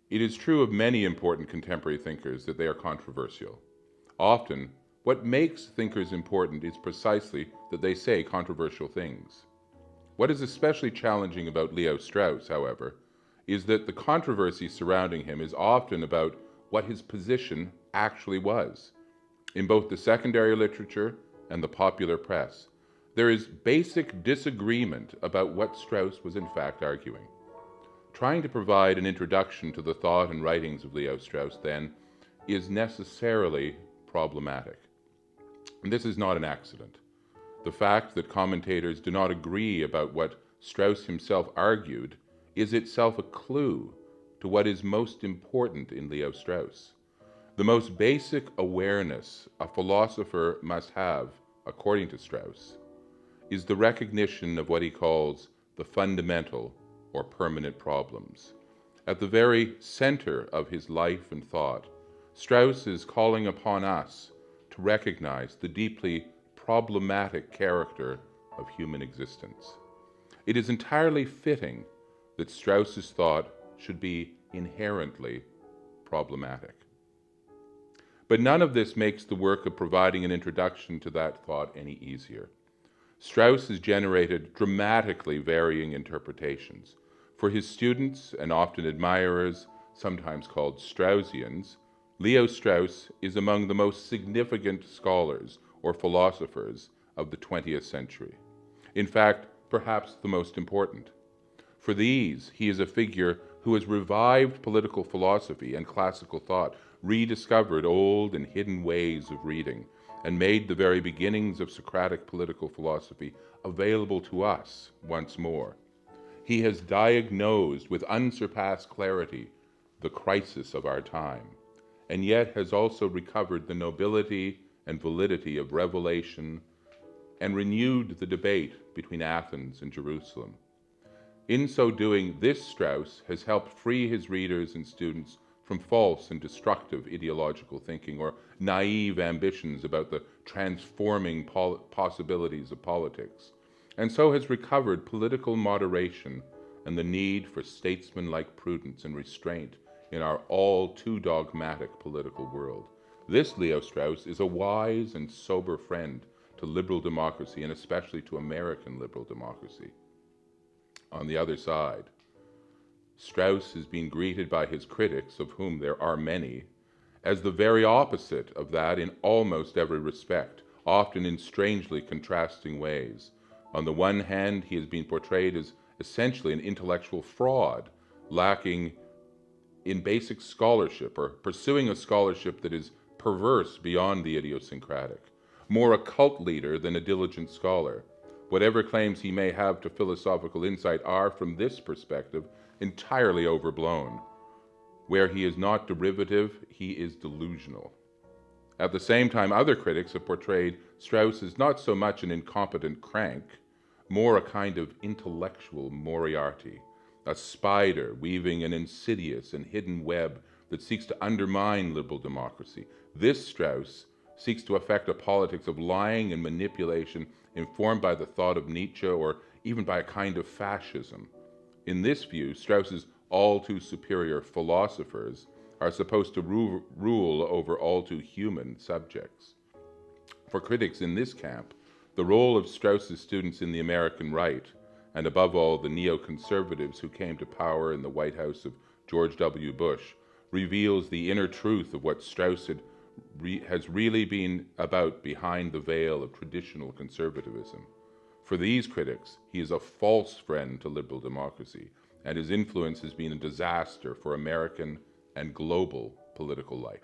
It is true of many important contemporary thinkers that they are controversial. Often, what makes thinkers important is precisely that they say controversial things. What is especially challenging about Leo Strauss, however, is that the controversy surrounding him is often about what his position actually was. In both the secondary literature and the popular press, there is basic disagreement about what Strauss was in fact arguing. Trying to provide an introduction to the thought and writings of Leo Strauss, then, is necessarily problematic. And this is not an accident. The fact that commentators do not agree about what Strauss himself argued is itself a clue to what is most important in Leo Strauss. The most basic awareness a philosopher must have, according to Strauss, is the recognition of what he calls the fundamental or permanent problems. At the very center of his life and thought, Strauss is calling upon us to recognize the deeply problematic character of human existence. It is entirely fitting that Strauss's thought should be inherently problematic. But none of this makes the work of providing an introduction to that thought any easier. Strauss has generated dramatically varying interpretations. For his students and often admirers, sometimes called Straussians, Leo Strauss is among the most significant scholars or philosophers of the 20th century. In fact, perhaps the most important. For these, he is a figure who has revived political philosophy and classical thought, rediscovered old and hidden ways of reading, and made the very beginnings of Socratic political philosophy available to us once more. He has diagnosed with unsurpassed clarity the crisis of our time, and yet has also recovered the nobility and validity of revelation and renewed the debate between Athens and Jerusalem. In so doing, this Strauss has helped free his readers and students from false and destructive ideological thinking or naive ambitions about the transforming possibilities of politics, and so has recovered political moderation and the need for statesmanlike prudence and restraint in our all too dogmatic political world. This Leo Strauss is a wise and sober friend to liberal democracy, and especially to American liberal democracy. On the other side, Strauss has been greeted by his critics, of whom there are many, as the very opposite of that in almost every respect, often in strangely contrasting ways. On the one hand, he has been portrayed as essentially an intellectual fraud, lacking in basic scholarship, or pursuing a scholarship that is perverse beyond the idiosyncratic, more a cult leader than a diligent scholar. Whatever claims he may have to philosophical insight are, from this perspective, entirely overblown. Where he is not derivative, he is delusional. At the same time, other critics have portrayed Strauss as not so much an incompetent crank, more a kind of intellectual Moriarty, a spider weaving an insidious and hidden web that seeks to undermine liberal democracy. This Strauss seeks to effect a politics of lying and manipulation informed by the thought of Nietzsche or even by a kind of fascism. In this view, Strauss's all too superior philosophers are supposed to rule over all too human subjects. For critics in this camp, the role of Strauss's students in the American right, and above all the neoconservatives who came to power in the White House of George W. Bush, reveals the inner truth of what Strauss has really been about behind the veil of traditional conservatism. For these critics, he is a false friend to liberal democracy, and his influence has been a disaster for American and global political life.